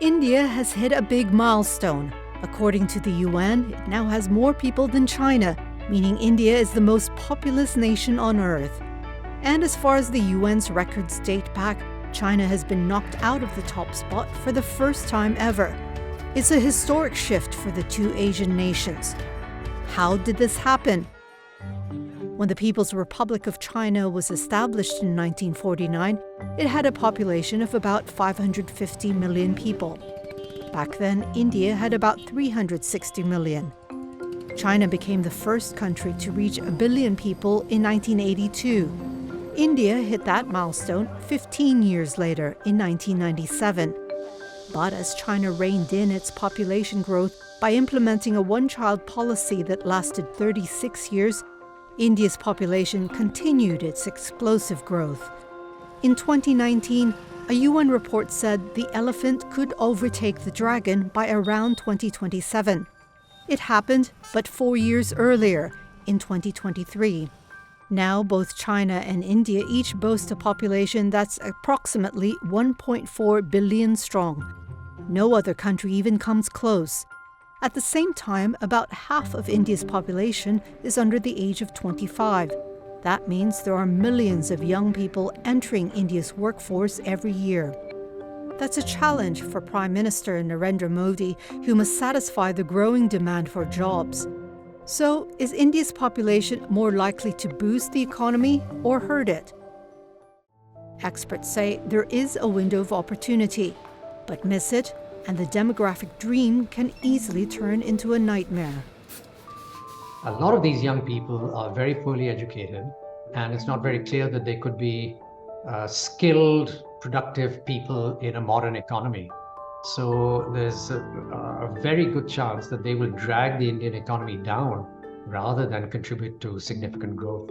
India has hit a big milestone. According to the UN, it now has more people than China, meaning India is the most populous nation on Earth. And as far as the UN's records date back, China has been knocked out of the top spot for the first time ever. It's a historic shift for the two Asian nations. How did this happen? When the People's Republic of China was established in 1949, it had a population of about 550 million people. Back then, India had about 360 million. China became the first country to reach 1 billion people in 1982. India hit that milestone 15 years later in 1997. But as China reined in its population growth by implementing a one-child policy that lasted 36 years, India's population continued its explosive growth. In 2019, a UN report said the elephant could overtake the dragon by around 2027. It happened, but 4 years earlier, in 2023. Now, both China and India each boast a population that's approximately 1.4 billion strong. No other country even comes close. At the same time, about half of India's population is under the age of 25. That means there are millions of young people entering India's workforce every year. That's a challenge for Prime Minister Narendra Modi, who must satisfy the growing demand for jobs. So, is India's population more likely to boost the economy or hurt it? Experts say there is a window of opportunity, but miss it, and the demographic dream can easily turn into a nightmare. A lot of these young people are very poorly educated, and it's not very clear that they could be skilled, productive people in a modern economy. So there's a very good chance that they will drag the Indian economy down rather than contribute to significant growth.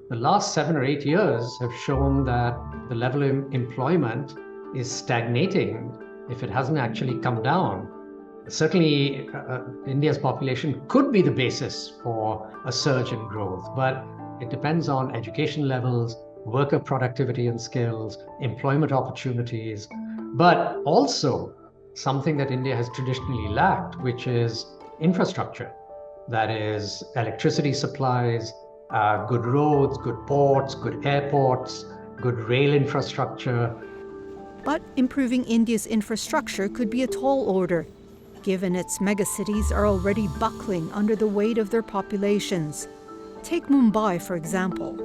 The last 7 or 8 years have shown that the level of employment is stagnating if it hasn't actually come down. Certainly, India's population could be the basis for a surge in growth, but it depends on education levels, worker productivity and skills, employment opportunities, but also something that India has traditionally lacked, which is infrastructure. That is electricity supplies, good roads, good ports, good airports, good rail infrastructure. But improving India's infrastructure could be a tall order, given its megacities are already buckling under the weight of their populations. Take Mumbai, for example.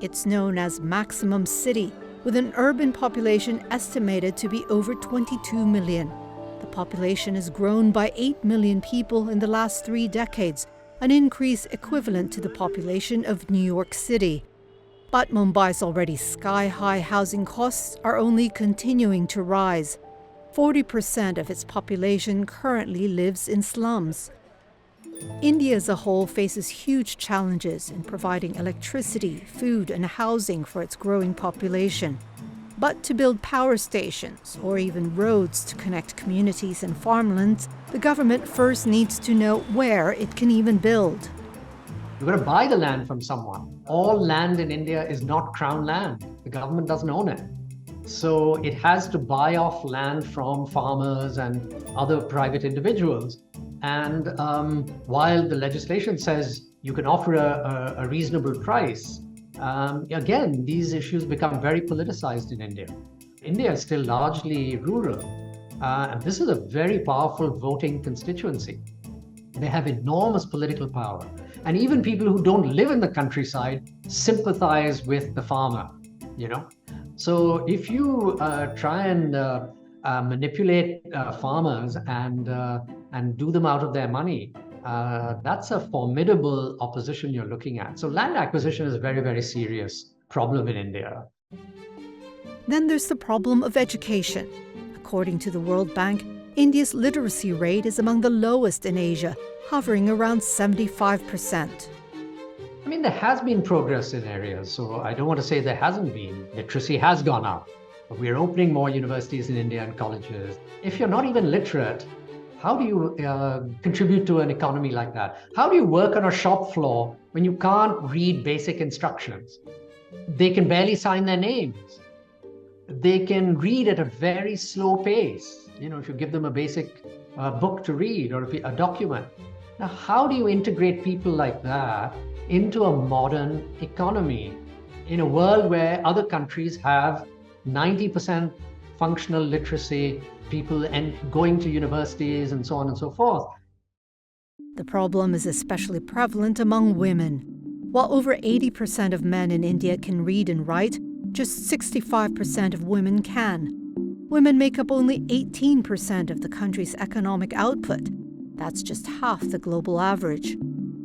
It's known as Maximum City, with an urban population estimated to be over 22 million. The population has grown by 8 million people in the last 3 decades, an increase equivalent to the population of New York City. But Mumbai's already sky-high housing costs are only continuing to rise. 40% of its population currently lives in slums. India as a whole faces huge challenges in providing electricity, food, and housing for its growing population. But to build power stations or even roads to connect communities and farmlands, the government first needs to know where it can even build. You've got to buy the land from someone. All land in India is not crown land. The government doesn't own it. So it has to buy off land from farmers and other private individuals. And while the legislation says you can offer a reasonable price, again, these issues become very politicized in India. India is still largely rural, and this is a very powerful voting constituency. They have enormous political power. And even people who don't live in the countryside sympathize with the farmer, So if you try and manipulate farmers and do them out of their money, that's a formidable opposition you're looking at. So land acquisition is a very, very serious problem in India. Then there's the problem of education. According to the World Bank, India's literacy rate is among the lowest in Asia, hovering around 75%. I mean, there has been progress in areas, so I don't want to say there hasn't been. Literacy has gone up. We're opening more universities in India and colleges. If you're not even literate, how do you contribute to an economy like that? How do you work on a shop floor when you can't read basic instructions? They can barely sign their names. they can read at a very slow pace. If you give them a basic book to read or a document. Now, how do you integrate people like that into a modern economy in a world where other countries have 90% functional literacy, people and going to universities and so on and so forth? The problem is especially prevalent among women. While over 80% of men in India can read and write, just 65% of women can. Women make up only 18% of the country's economic output. That's just half the global average.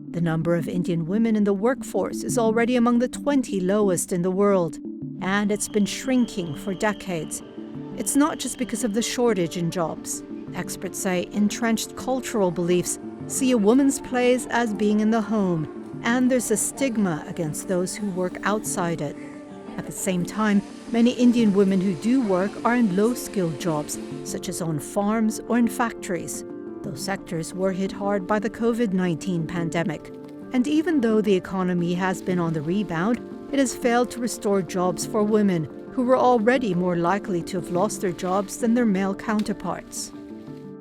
The number of Indian women in the workforce is already among the 20 lowest in the world, and it's been shrinking for decades. It's not just because of the shortage in jobs. Experts say entrenched cultural beliefs see a woman's place as being in the home, and there's a stigma against those who work outside it. At the same time, many Indian women who do work are in low-skilled jobs, such as on farms or in factories. Those sectors were hit hard by the COVID-19 pandemic. And even though the economy has been on the rebound, it has failed to restore jobs for women, who were already more likely to have lost their jobs than their male counterparts.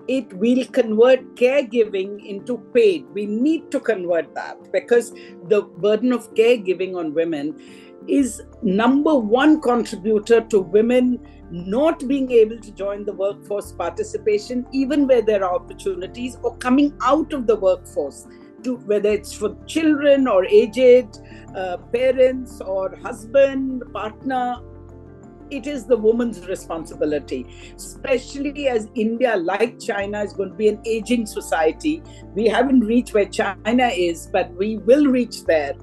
It will convert caregiving into paid. We need to convert that because the burden of caregiving on women is number one contributor to women not being able to join the workforce participation, even where there are opportunities, or coming out of the workforce, whether it's for children or aged parents or husband, partner. It is the woman's responsibility, especially as India, like China, is going to be an aging society. We haven't reached where China is, but we will reach there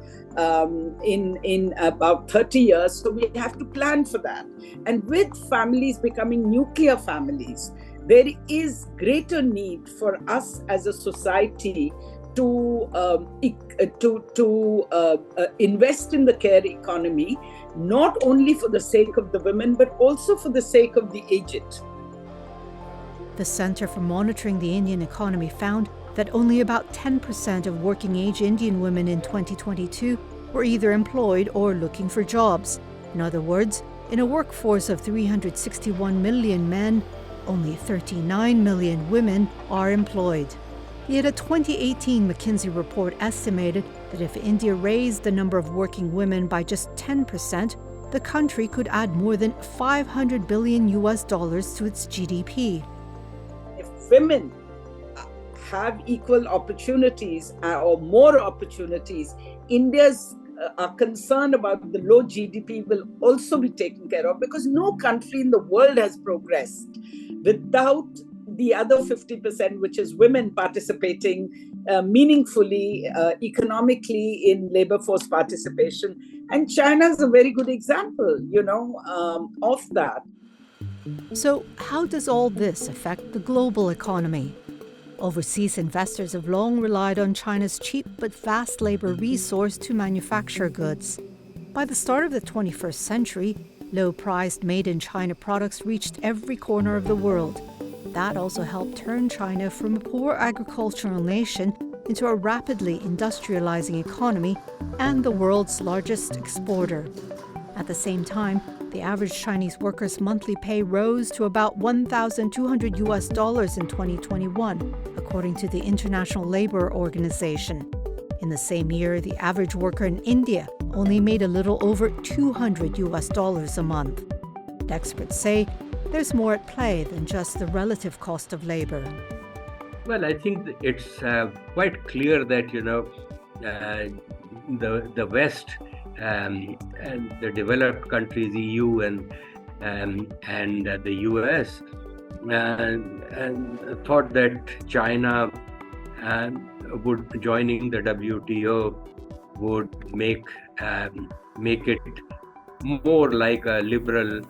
in about 30 years. So we have to plan for that. And with families becoming nuclear families, there is greater need for us as a society to invest in the care economy, not only for the sake of the women, but also for the sake of the aged. The Center for Monitoring the Indian Economy found that only about 10% of working-age Indian women in 2022 were either employed or looking for jobs. In other words, in a workforce of 361 million men, only 39 million women are employed. Yet a 2018 McKinsey report estimated that if India raised the number of working women by just 10%, the country could add more than $500 billion to its GDP. If women have equal opportunities or more opportunities, India's concern about the low GDP will also be taken care of, because no country in the world has progressed without the other 50%, which is women participating meaningfully, economically in labor force participation. And China is a very good example, of that. So how does all this affect the global economy? Overseas investors have long relied on China's cheap but vast labor resource to manufacture goods. By the start of the 21st century, low-priced made-in-China products reached every corner of the world. That also helped turn China from a poor agricultural nation into a rapidly industrializing economy and the world's largest exporter. At the same time, the average Chinese worker's monthly pay rose to about $1,200 in 2021, according to the International Labour Organization. In the same year, the average worker in India only made a little over $200 a month. Experts say there's more at play than just the relative cost of labor. Well, I think it's quite clear that, the West and the developed countries, EU and the US, and thought that China would joining the WTO would make it more like a liberal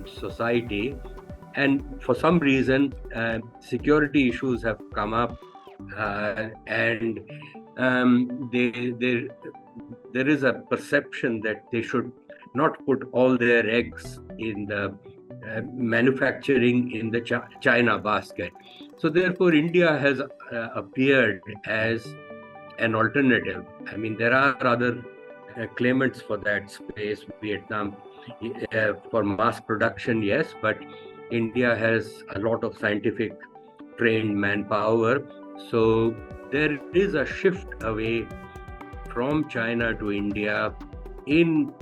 society. And for some reason, security issues have come up, and there is a perception that they should not put all their eggs in the manufacturing in the China basket. So therefore, India has appeared as an alternative. I mean, there are other claimants for that space, Vietnam For mass production, yes, but India has a lot of scientific trained manpower. So there is a shift away from China to India in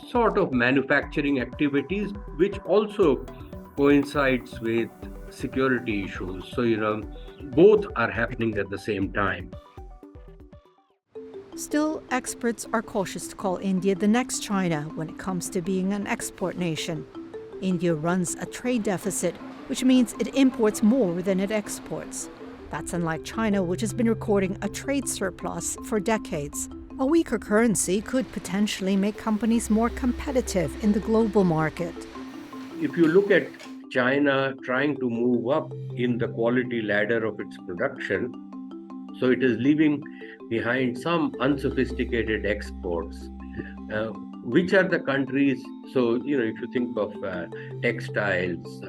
sort of manufacturing activities, which also coincides with security issues. So, both are happening at the same time. Still, experts are cautious to call India the next China when it comes to being an export nation. India runs a trade deficit, which means it imports more than it exports. That's unlike China, which has been recording a trade surplus for decades. A weaker currency could potentially make companies more competitive in the global market. If you look at China trying to move up in the quality ladder of its production, so it is leaving behind some unsophisticated exports. Which are the countries? So, if you think of textiles,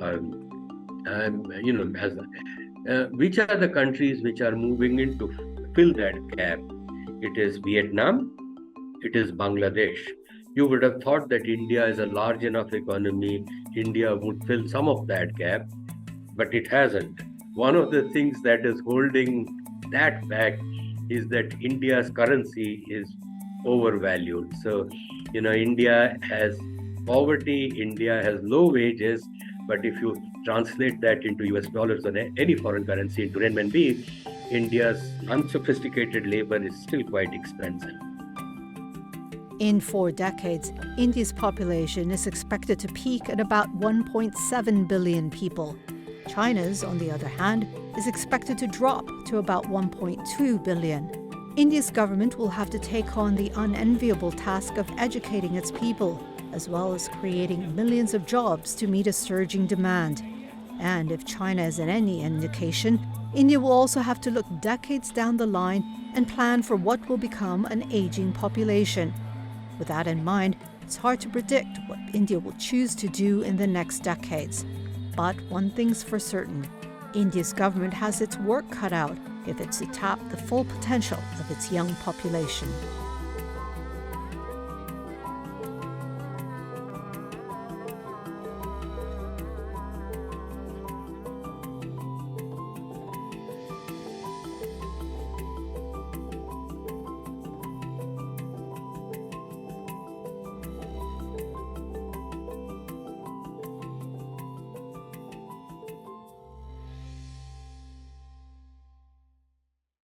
which are the countries which are moving in to fill that gap? It is Vietnam, it is Bangladesh. You would have thought that India is a large enough economy, India would fill some of that gap, but it hasn't. One of the things that is holding that back is that India's currency is overvalued. So, India has poverty, India has low wages, but if you translate that into US dollars or any foreign currency into renminbi, India's unsophisticated labor is still quite expensive. In 4 decades, India's population is expected to peak at about 1.7 billion people. China's, on the other hand, is expected to drop to about 1.2 billion. India's government will have to take on the unenviable task of educating its people, as well as creating millions of jobs to meet a surging demand. And if China is any indication, India will also have to look decades down the line and plan for what will become an aging population. With that in mind, it's hard to predict what India will choose to do in the next decades. But one thing's for certain, India's government has its work cut out if it's to tap the full potential of its young population.